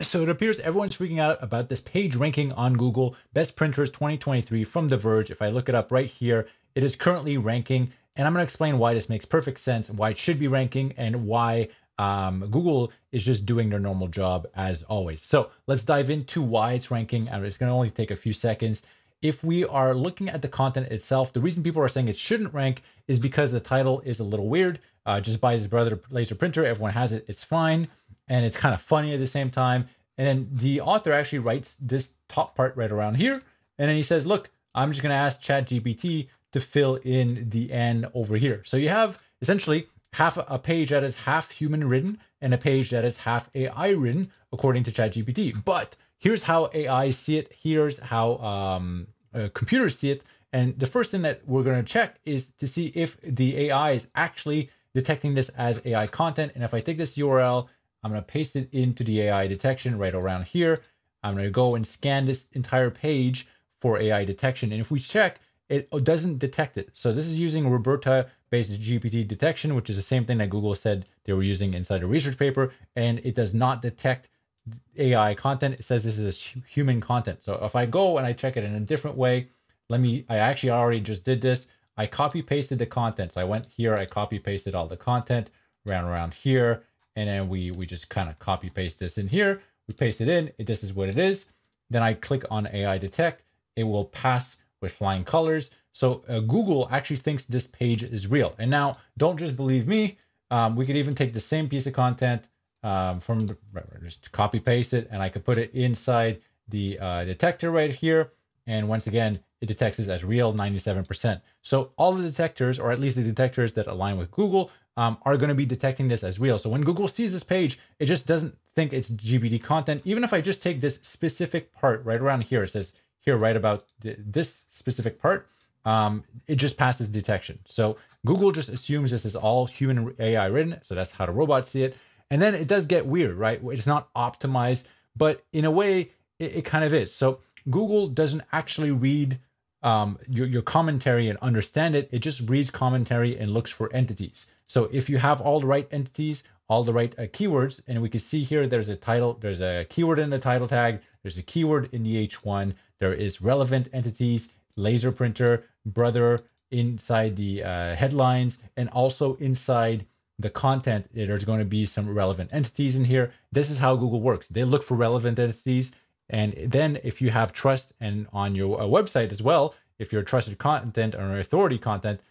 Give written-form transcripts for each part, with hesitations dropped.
So it appears everyone's freaking out about this page ranking on Google, Best Printers 2023 from The Verge. If I look it up right here, it is currently ranking, and I'm going to explain why this makes perfect sense, why it should be ranking, and why Google is just doing their normal job as always. So let's dive into why it's ranking, and it's going to only take a few seconds. If we are looking at the content itself, the reason people are saying it shouldn't rank is because the title is a little weird. Just buy this brother laser printer. Everyone has it. It's fine. And it's kind of funny at the same time. And then the author actually writes this top part right around here. And then he says, look, I'm just going to ask ChatGPT to fill in the N over here. So you have essentially half a page that is half human written and a page that is half AI written, according to ChatGPT. But here's how AI see it. Here's how computers see it. And the first thing that we're going to check is to see if the AI is actually detecting this as AI content. And if I take this URL, I'm going to paste it into the AI detection right around here. I'm going to go and scan this entire page for AI detection. And if we check, it doesn't detect it. So this is using Roberta-based GPT detection, which is the same thing that Google said they were using inside a research paper. And it does not detect AI content. It says this is human content. So if I go and I check it in a different way, I actually already just did this. I copy pasted the content. So I went here, I copy pasted all the content around here. And then we just kind of copy paste this in here. We paste it in. This is what it is. Then I click on AI detect. It will pass with flying colors. So Google actually thinks this page is real. And now don't just believe me. We could even take the same piece of content just copy paste it, and I could put it inside the detector right here. And once again, it detects this as real 97%. So all the detectors, or at least the detectors that align with Google, are going to be detecting this as real. So when Google sees this page, it just doesn't think it's GPT content. Even if I just take this specific part right around here, it says here right about this specific part, it just passes detection. So Google just assumes this is all human AI written. So that's how the robots see it. And then it does get weird, right? It's not optimized, but in a way, it kind of is. So Google doesn't actually read your commentary and understand it. It just reads commentary and looks for entities. So if you have all the right entities, all the right keywords, and we can see here, there's a title, there's a keyword in the title tag, there's a keyword in the H1, there is relevant entities, laser printer, brother, inside the headlines, and also inside the content, there's going to be some relevant entities in here. This is how Google works. They look for relevant entities. And then if you have trust and on your website as well, if you're a trusted content or an authority content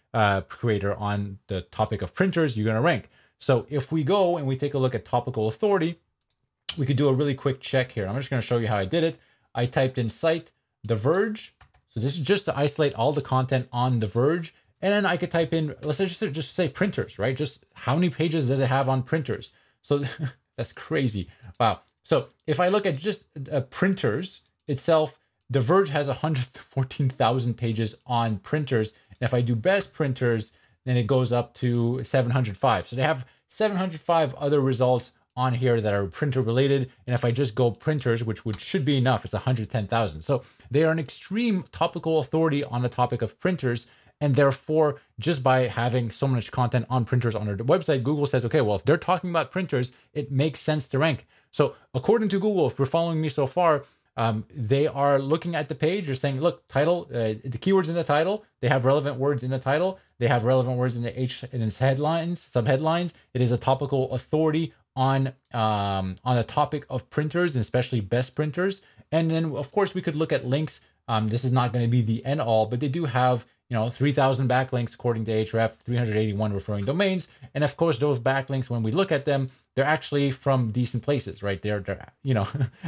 creator on the topic of printers, you're going to rank. So if we go and we take a look at topical authority, we could do a really quick check here. I'm just going to show you how I did it. I typed in site, The Verge. So this is just to isolate all the content on The Verge. And then I could type in, let's just say printers, right? Just how many pages does it have on printers? So that's crazy. Wow. So if I look at just printers itself, The Verge has 114,000 pages on printers. And if I do best printers, then it goes up to 705. So they have 705 other results on here that are printer related. And if I just go printers, which should be enough, it's 110,000. So they are an extreme topical authority on the topic of printers. And therefore, just by having so much content on printers on their website, Google says, okay, well, if they're talking about printers, it makes sense to rank. So according to Google, if you're following me so far, they are looking at the page. They're saying, look, title, the keywords in the title, they have relevant words in the title. They have relevant words in its headlines, subheadlines. It is a topical authority on the topic of printers, and especially best printers. And then, of course, we could look at links. This is not going to be the end all, but they do have 3,000 backlinks according to Ahrefs, 381 referring domains. And of course, those backlinks, when we look at them, they're actually from decent places, right? They're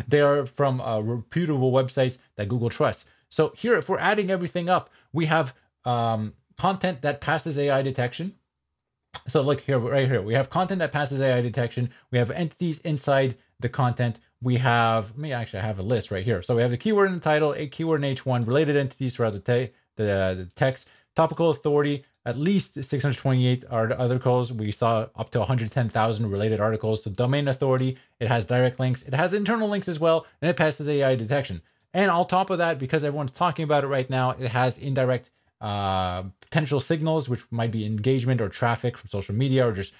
they are from reputable websites that Google trusts. So here, if we're adding everything up, we have content that passes AI detection. So look here, right here, we have content that passes AI detection. We have entities inside the content. We have, I have a list right here. So we have the keyword in the title, a keyword in H1, related entities throughout the text, topical authority, at least 628 articles. We saw up to 110,000 related articles. So domain authority, it has direct links, it has internal links as well, and it passes AI detection. And on top of that, because everyone's talking about it right now, it has indirect potential signals, which might be engagement or traffic from social media, or just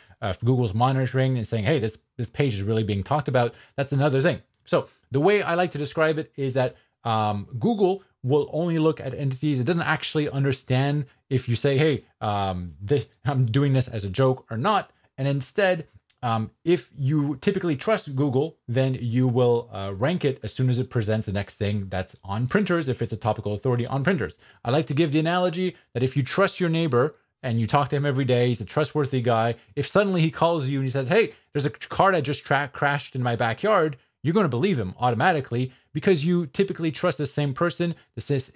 Google's monitoring and saying, hey, this page is really being talked about. That's another thing. So the way I like to describe it is that Google will only look at entities. It doesn't actually understand if you say, hey, I'm doing this as a joke or not. And instead, if you typically trust Google, then you will rank it as soon as it presents the next thing that's on printers, if it's a topical authority on printers. I like to give the analogy that if you trust your neighbor and you talk to him every day, he's a trustworthy guy. If suddenly he calls you and he says, hey, there's a car that just crashed in my backyard, you're going to believe him automatically because you typically trust the same person,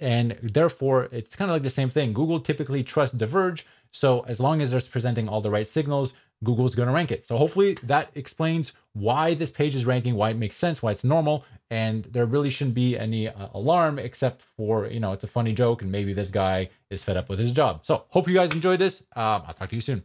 and therefore it's kind of like the same thing. Google typically trusts The Verge. So as long as they're presenting all the right signals, Google's going to rank it. So hopefully that explains why this page is ranking, why it makes sense, why it's normal. And there really shouldn't be any alarm except for, it's a funny joke and maybe this guy is fed up with his job. So hope you guys enjoyed this. I'll talk to you soon.